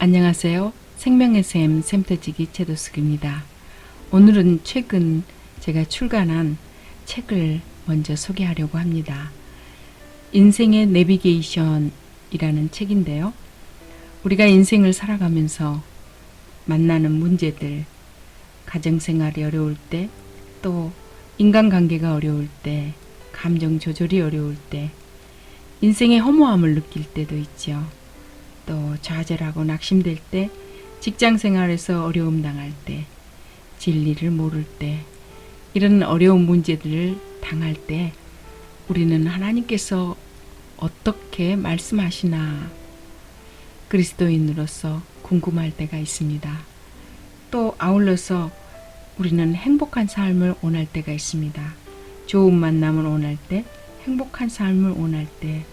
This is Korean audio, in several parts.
안녕하세요. 생명의 샘 샘터지기 채도숙입니다. 오늘은 최근 제가 출간한 책을 먼저 소개하려고 합니다. 인생의 내비게이션이라는 책인데요. 우리가 인생을 살아가면서 만나는 문제들, 가정생활이 어려울 때, 또 인간관계가 어려울 때, 감정 조절이 어려울 때, 인생의 허무함을 느낄 때도 있죠. 또 좌절하고 낙심될 때, 직장 생활에서 어려움 당할 때, 진리를 모를 때, 이런 어려운 문제들을 당할 때 우리는 하나님께서 어떻게 말씀하시나 그리스도인으로서 궁금할 때가 있습니다. 또 아울러서 우리는 행복한 삶을 원할 때가 있습니다. 좋은 만남을 원할 때, 행복한 삶을 원할 때,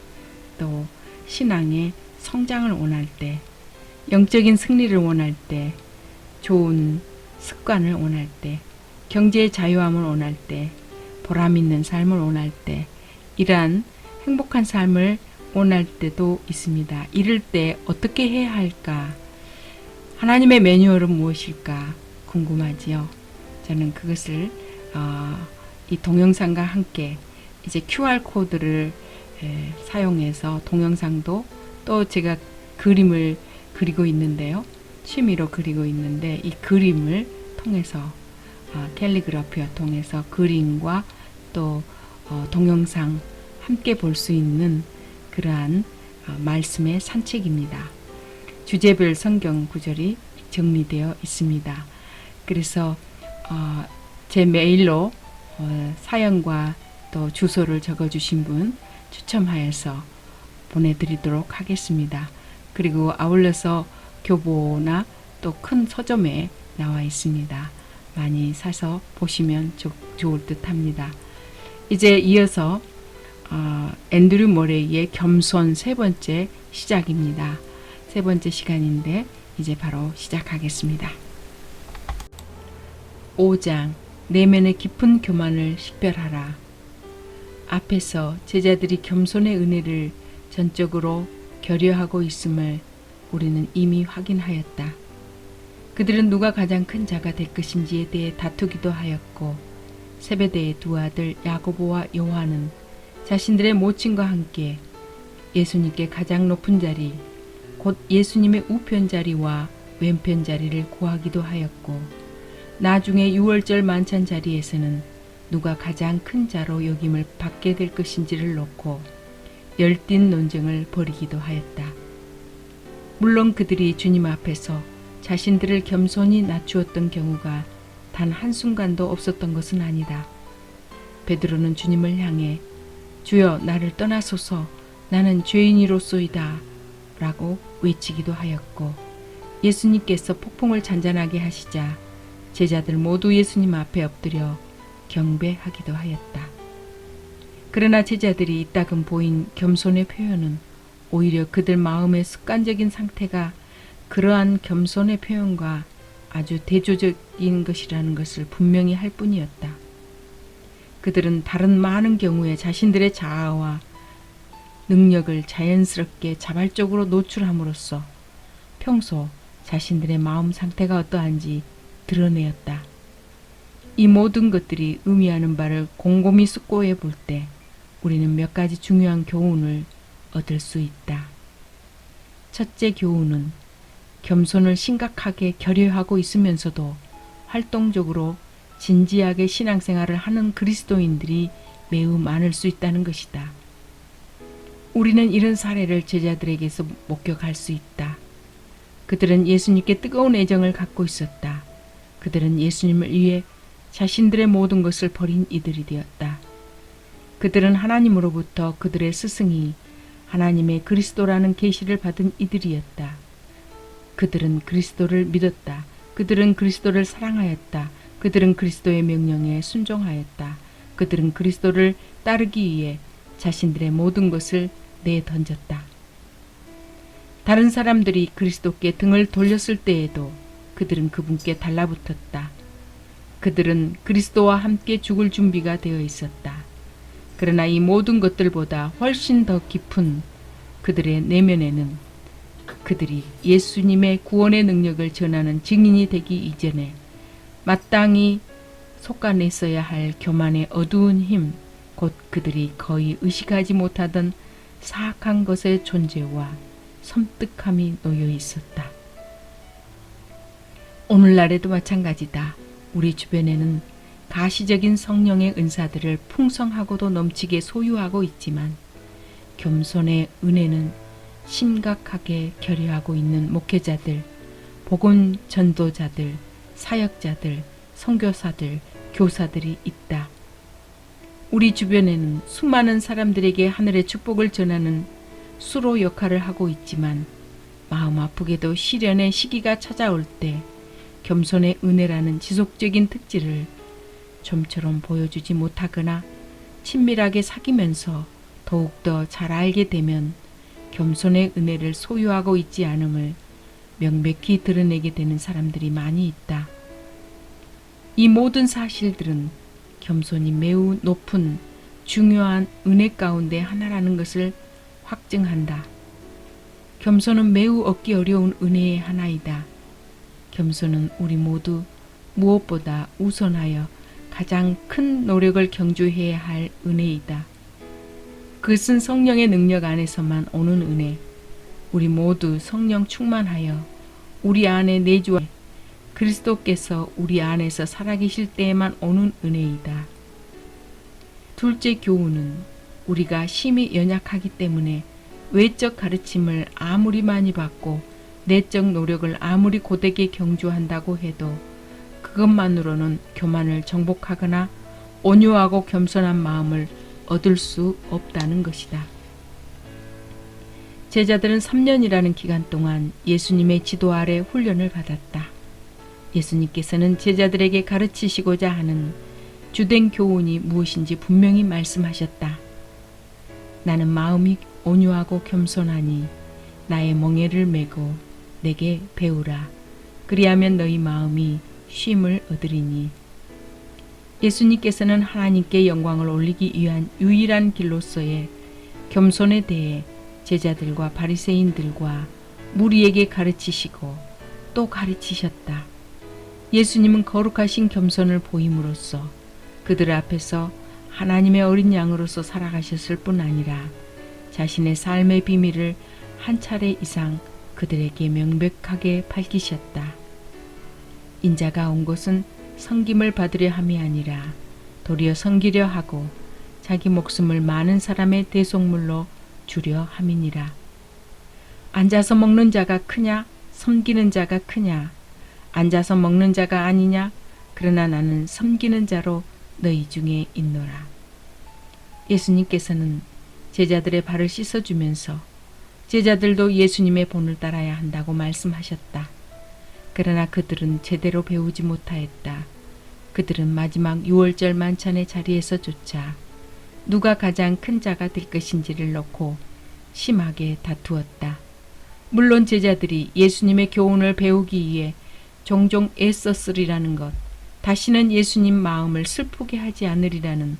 또 신앙의 성장을 원할 때, 영적인 승리를 원할 때, 좋은 습관을 원할 때, 경제의 자유함을 원할 때, 보람 있는 삶을 원할 때, 이러한 행복한 삶을 원할 때도 있습니다. 이럴 때 어떻게 해야 할까? 하나님의 매뉴얼은 무엇일까? 궁금하지요. 저는 그것을 이 동영상과 함께 이제 QR코드를 사용해서 동영상도 또 제가 그림을 그리고 있는데요. 취미로 그리고 있는데 이 그림을 통해서 캘리그라피와 통해서 그림과 또 동영상 함께 볼 수 있는 그러한 말씀의 산책입니다. 주제별 성경 구절이 정리되어 있습니다. 그래서 제 메일로 사연과 또 주소를 적어주신 분 추첨하여서 보내드리도록 하겠습니다. 그리고 아울러서 교보나 또 큰 서점에 나와 있습니다. 많이 사서 보시면 좋을 듯 합니다. 이제 이어서 앤드류 모레이의 겸손 세 번째 시작입니다. 세 번째 시간인데 이제 바로 시작하겠습니다. 5장 내면의 깊은 교만을 식별하라. 앞에서 제자들이 겸손의 은혜를 전적으로 결여하고 있음을 우리는 이미 확인하였다. 그들은 누가 가장 큰 자가 될 것인지에 대해 다투기도 하였고 세베대의 두 아들 야고보와 요한은 자신들의 모친과 함께 예수님께 가장 높은 자리, 곧 예수님의 우편 자리와 왼편 자리를 구하기도 하였고 나중에 유월절 만찬 자리에서는 누가 가장 큰 자로 여김을 받게 될 것인지를 놓고 열띤 논쟁을 벌이기도 하였다. 물론 그들이 주님 앞에서 자신들을 겸손히 낮추었던 경우가 단 한순간도 없었던 것은 아니다. 베드로는 주님을 향해 주여 나를 떠나소서 나는 죄인이로소이다 라고 외치기도 하였고 예수님께서 폭풍을 잔잔하게 하시자 제자들 모두 예수님 앞에 엎드려 경배하기도 하였다. 그러나 제자들이 이따금 보인 겸손의 표현은 오히려 그들 마음의 습관적인 상태가 그러한 겸손의 표현과 아주 대조적인 것이라는 것을 분명히 할 뿐이었다. 그들은 다른 많은 경우에 자신들의 자아와 능력을 자연스럽게 자발적으로 노출함으로써 평소 자신들의 마음 상태가 어떠한지 드러내었다. 이 모든 것들이 의미하는 바를 곰곰이 숙고해 볼 때 우리는 몇 가지 중요한 교훈을 얻을 수 있다. 첫째 교훈은 겸손을 심각하게 결여하고 있으면서도 활동적으로 진지하게 신앙생활을 하는 그리스도인들이 매우 많을 수 있다는 것이다. 우리는 이런 사례를 제자들에게서 목격할 수 있다. 그들은 예수님께 뜨거운 애정을 갖고 있었다. 그들은 예수님을 위해 자신들의 모든 것을 버린 이들이 되었다. 그들은 하나님으로부터 그들의 스승이 하나님의 그리스도라는 계시를 받은 이들이었다. 그들은 그리스도를 믿었다. 그들은 그리스도를 사랑하였다. 그들은 그리스도의 명령에 순종하였다. 그들은 그리스도를 따르기 위해 자신들의 모든 것을 내던졌다. 다른 사람들이 그리스도께 등을 돌렸을 때에도 그들은 그분께 달라붙었다. 그들은 그리스도와 함께 죽을 준비가 되어 있었다. 그러나 이 모든 것들보다 훨씬 더 깊은 그들의 내면에는 그들이 예수님의 구원의 능력을 전하는 증인이 되기 이전에 마땅히 솎아냈어야 할 교만의 어두운 힘, 곧 그들이 거의 의식하지 못하던 사악한 것의 존재와 섬뜩함이 놓여 있었다. 오늘날에도 마찬가지다. 우리 주변에는 가시적인 성령의 은사들을 풍성하고도 넘치게 소유하고 있지만 겸손의 은혜는 심각하게 결여하고 있는 목회자들, 복음 전도자들, 사역자들, 선교사들, 교사들이 있다. 우리 주변에는 수많은 사람들에게 하늘의 축복을 전하는 수로 역할을 하고 있지만 마음 아프게도 시련의 시기가 찾아올 때 겸손의 은혜라는 지속적인 특질을 좀처럼 보여주지 못하거나 친밀하게 사귀면서 더욱더 잘 알게 되면 겸손의 은혜를 소유하고 있지 않음을 명백히 드러내게 되는 사람들이 많이 있다. 이 모든 사실들은 겸손이 매우 높은 중요한 은혜 가운데 하나라는 것을 확증한다. 겸손은 매우 얻기 어려운 은혜의 하나이다. 겸손은 우리 모두 무엇보다 우선하여 가장 큰 노력을 경주해야 할 은혜이다. 그것은 성령의 능력 안에서만 오는 은혜, 우리 모두 성령 충만하여 우리 안에 내주하 그리스도께서 우리 안에서 살아계실 때에만 오는 은혜이다. 둘째 교훈은 우리가 심히 연약하기 때문에 외적 가르침을 아무리 많이 받고 내적 노력을 아무리 고되게 경주한다고 해도 그것만으로는 교만을 정복하거나 온유하고 겸손한 마음을 얻을 수 없다는 것이다. 제자들은 3년이라는 기간 동안 예수님의 지도 아래 훈련을 받았다. 예수님께서는 제자들에게 가르치시고자 하는 주된 교훈이 무엇인지 분명히 말씀하셨다. 나는 마음이 온유하고 겸손하니 나의 멍에를 메고 내게 배우라. 그리하면 너희 마음이 쉼을 얻으리니. 예수님께서는 하나님께 영광을 올리기 위한 유일한 길로서의 겸손에 대해 제자들과 바리새인들과 무리에게 가르치시고 또 가르치셨다. 예수님은 거룩하신 겸손을 보임으로써 그들 앞에서 하나님의 어린 양으로서 살아가셨을 뿐 아니라 자신의 삶의 비밀을 한 차례 이상 그들에게 명백하게 밝히셨다. 인자가 온 것은 섬김을 받으려 함이 아니라 도리어 섬기려 하고 자기 목숨을 많은 사람의 대속물로 주려 함이니라. 앉아서 먹는 자가 크냐? 섬기는 자가 크냐? 앉아서 먹는 자가 아니냐? 그러나 나는 섬기는 자로 너희 중에 있노라. 예수님께서는 제자들의 발을 씻어주면서 제자들도 예수님의 본을 따라야 한다고 말씀하셨다. 그러나 그들은 제대로 배우지 못하였다. 그들은 마지막 유월절 만찬의 자리에서조차 누가 가장 큰 자가 될 것인지를 놓고 심하게 다투었다. 물론 제자들이 예수님의 교훈을 배우기 위해 종종 애썼으리라는 것, 다시는 예수님 마음을 슬프게 하지 않으리라는,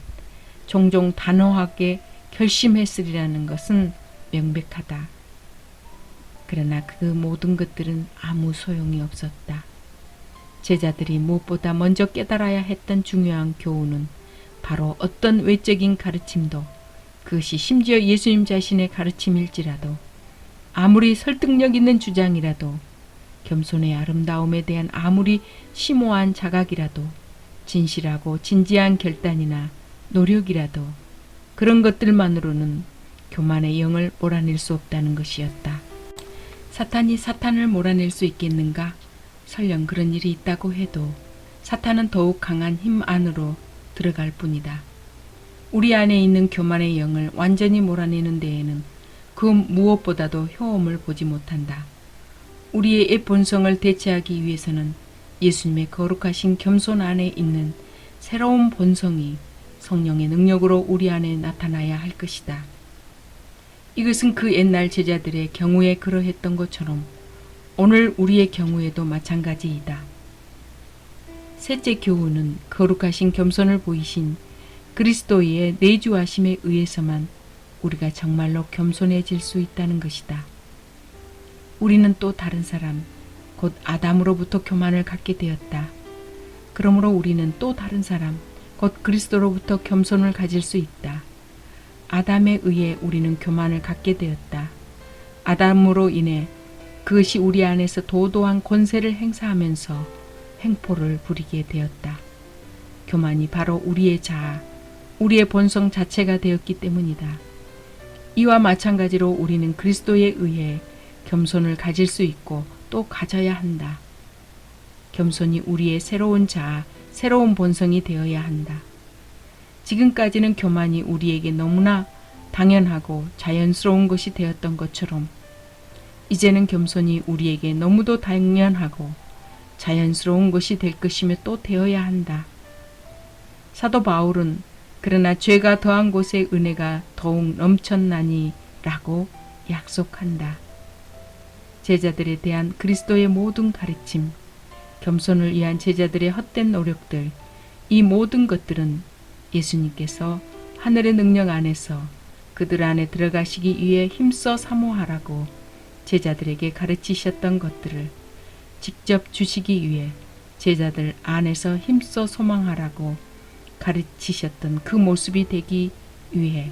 종종 단호하게 결심했으리라는 것은 명백하다. 그러나 그 모든 것들은 아무 소용이 없었다. 제자들이 무엇보다 먼저 깨달아야 했던 중요한 교훈은 바로 어떤 외적인 가르침도, 그것이 심지어 예수님 자신의 가르침일지라도, 아무리 설득력 있는 주장이라도, 겸손의 아름다움에 대한 아무리 심오한 자각이라도, 진실하고 진지한 결단이나 노력이라도 그런 것들만으로는 교만의 영을 몰아낼 수 없다는 것이었다. 사탄이 사탄을 몰아낼 수 있겠는가? 설령 그런 일이 있다고 해도 사탄은 더욱 강한 힘 안으로 들어갈 뿐이다. 우리 안에 있는 교만의 영을 완전히 몰아내는 데에는 그 무엇보다도 효험을 보지 못한다. 우리의 본성을 대체하기 위해서는 예수님의 거룩하신 겸손 안에 있는 새로운 본성이 성령의 능력으로 우리 안에 나타나야 할 것이다. 이것은 그 옛날 제자들의 경우에 그러했던 것처럼 오늘 우리의 경우에도 마찬가지이다. 셋째 교훈은 거룩하신 겸손을 보이신 그리스도의 내주하심에 의해서만 우리가 정말로 겸손해질 수 있다는 것이다. 우리는 또 다른 사람, 곧 아담으로부터 교만을 갖게 되었다. 그러므로 우리는 또 다른 사람, 곧 그리스도로부터 겸손을 가질 수 있다. 아담에 의해 우리는 교만을 갖게 되었다. 아담으로 인해 그것이 우리 안에서 도도한 권세를 행사하면서 횡포를 부리게 되었다. 교만이 바로 우리의 자아, 우리의 본성 자체가 되었기 때문이다. 이와 마찬가지로 우리는 그리스도에 의해 겸손을 가질 수 있고 또 가져야 한다. 겸손이 우리의 새로운 자아, 새로운 본성이 되어야 한다. 지금까지는 교만이 우리에게 너무나 당연하고 자연스러운 것이 되었던 것처럼 이제는 겸손이 우리에게 너무도 당연하고 자연스러운 것이 될 것이며 또 되어야 한다. 사도 바울은 그러나 죄가 더한 곳에 은혜가 더욱 넘쳤나니 라고 약속한다. 제자들에 대한 그리스도의 모든 가르침, 겸손을 위한 제자들의 헛된 노력들, 이 모든 것들은 예수님께서 하늘의 능력 안에서 그들 안에 들어가시기 위해 힘써 사모하라고 제자들에게 가르치셨던 것들을 직접 주시기 위해 제자들 안에서 힘써 소망하라고 가르치셨던 그 모습이 되기 위해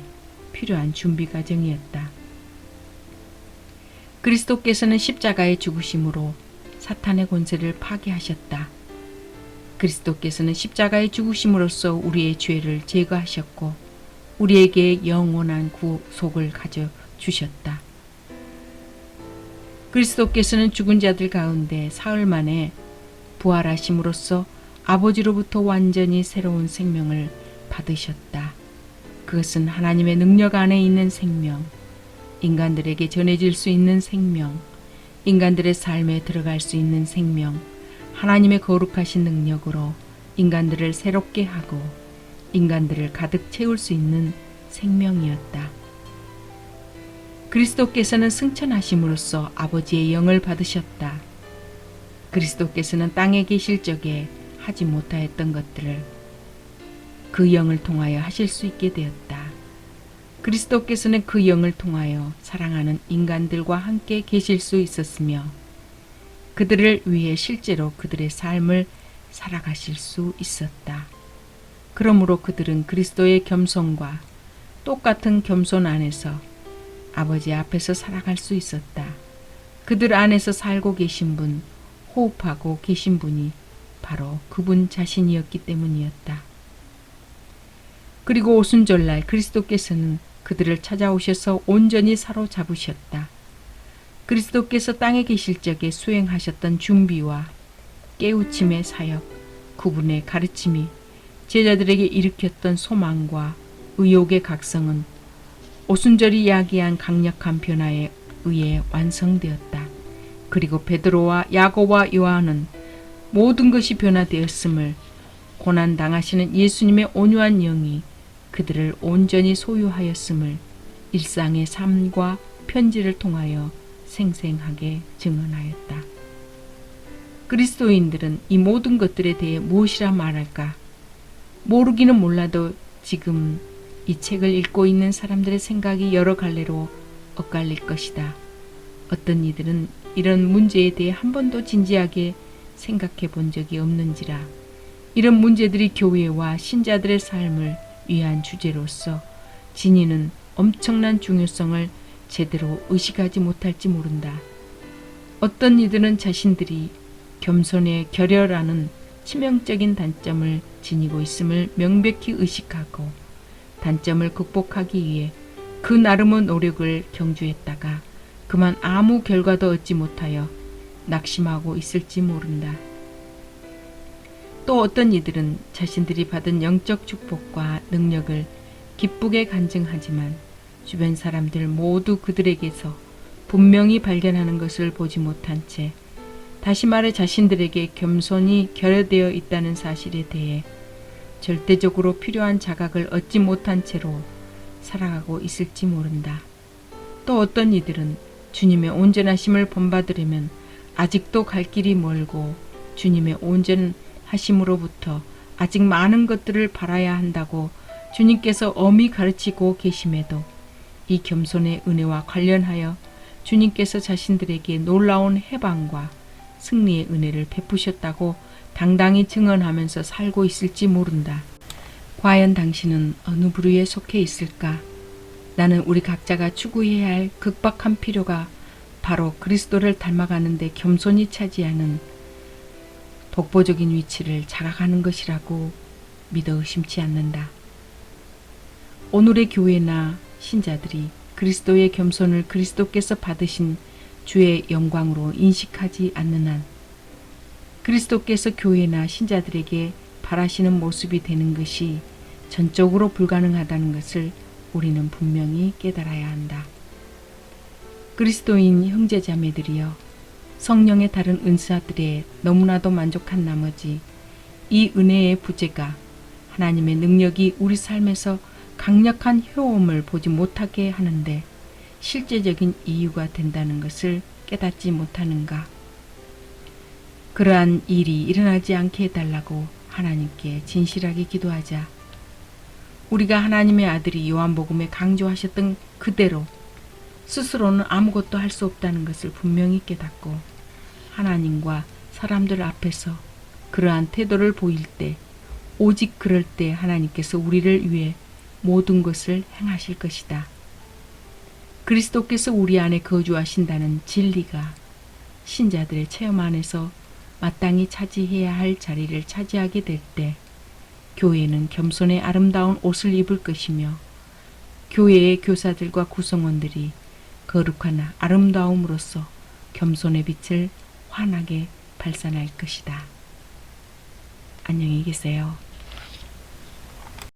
필요한 준비 과정이었다. 그리스도께서는 십자가의 죽으심으로 사탄의 권세를 파괴하셨다. 그리스도께서는 십자가의 죽으심으로써 우리의 죄를 제거하셨고 우리에게 영원한 구속을 가져주셨다. 그리스도께서는 죽은 자들 가운데 사흘 만에 부활하심으로써 아버지로부터 완전히 새로운 생명을 받으셨다. 그것은 하나님의 능력 안에 있는 생명, 인간들에게 전해질 수 있는 생명, 인간들의 삶에 들어갈 수 있는 생명, 하나님의 거룩하신 능력으로 인간들을 새롭게 하고 인간들을 가득 채울 수 있는 생명이었다. 그리스도께서는 승천하심으로써 아버지의 영을 받으셨다. 그리스도께서는 땅에 계실 적에 하지 못하였던 것들을 그 영을 통하여 하실 수 있게 되었다. 그리스도께서는 그 영을 통하여 사랑하는 인간들과 함께 계실 수 있었으며 그들을 위해 실제로 그들의 삶을 살아가실 수 있었다. 그러므로 그들은 그리스도의 겸손과 똑같은 겸손 안에서 아버지 앞에서 살아갈 수 있었다. 그들 안에서 살고 계신 분, 호흡하고 계신 분이 바로 그분 자신이었기 때문이었다. 그리고 오순절날 그리스도께서는 그들을 찾아오셔서 온전히 사로잡으셨다. 그리스도께서 땅에 계실 적에 수행하셨던 준비와 깨우침의 사역, 그분의 가르침이 제자들에게 일으켰던 소망과 의욕의 각성은 오순절이 야기한 강력한 변화에 의해 완성되었다. 그리고 베드로와 야고보와 요한은 모든 것이 변화되었음을 고난당하시는 예수님의 온유한 영이 그들을 온전히 소유하였음을 일상의 삶과 편지를 통하여 생생하게 증언하였다. 그리스도인들은 이 모든 것들에 대해 무엇이라 말할까? 모르기는 몰라도 지금 이 책을 읽고 있는 사람들의 생각이 여러 갈래로 엇갈릴 것이다. 어떤 이들은 이런 문제에 대해 한 번도 진지하게 생각해 본 적이 없는지라 이런 문제들이 교회와 신자들의 삶을 위한 주제로서 지니는 엄청난 중요성을 제대로 의식하지 못할지 모른다. 어떤 이들은 자신들이 겸손의 결여라는 치명적인 단점을 지니고 있음을 명백히 의식하고 단점을 극복하기 위해 그 나름의 노력을 경주했다가 그만 아무 결과도 얻지 못하여 낙심하고 있을지 모른다. 또 어떤 이들은 자신들이 받은 영적 축복과 능력을 기쁘게 간증하지만 주변 사람들 모두 그들에게서 분명히 발견하는 것을 보지 못한 채 다시 말해 자신들에게 겸손이 결여되어 있다는 사실에 대해 절대적으로 필요한 자각을 얻지 못한 채로 살아가고 있을지 모른다. 또 어떤 이들은 주님의 온전하심을 본받으려면 아직도 갈 길이 멀고 주님의 온전하심으로부터 아직 많은 것들을 바라야 한다고 주님께서 엄히 가르치고 계심에도 이 겸손의 은혜와 관련하여 주님께서 자신들에게 놀라운 해방과 승리의 은혜를 베푸셨다고 당당히 증언하면서 살고 있을지 모른다. 과연 당신은 어느 부류에 속해 있을까? 나는 우리 각자가 추구해야 할 극박한 필요가 바로 그리스도를 닮아가는데 겸손히 차지하는 독보적인 위치를 자각하는 것이라고 믿어 의심치 않는다. 오늘의 교회나 신자들이 그리스도의 겸손을 그리스도께서 받으신 주의 영광으로 인식하지 않는 한 그리스도께서 교회나 신자들에게 바라시는 모습이 되는 것이 전적으로 불가능하다는 것을 우리는 분명히 깨달아야 한다. 그리스도인 형제자매들이여, 성령의 다른 은사들에 너무나도 만족한 나머지 이 은혜의 부재가 하나님의 능력이 우리 삶에서 강력한 효험을 보지 못하게 하는데 실제적인 이유가 된다는 것을 깨닫지 못하는가? 그러한 일이 일어나지 않게 해달라고 하나님께 진실하게 기도하자. 우리가 하나님의 아들이 요한복음에 강조하셨던 그대로 스스로는 아무것도 할 수 없다는 것을 분명히 깨닫고 하나님과 사람들 앞에서 그러한 태도를 보일 때, 오직 그럴 때 하나님께서 우리를 위해 모든 것을 행하실 것이다. 그리스도께서 우리 안에 거주하신다는 진리가 신자들의 체험 안에서 마땅히 차지해야 할 자리를 차지하게 될 때 교회는 겸손의 아름다운 옷을 입을 것이며 교회의 교사들과 구성원들이 거룩한 아름다움으로써 겸손의 빛을 환하게 발산할 것이다. 안녕히 계세요.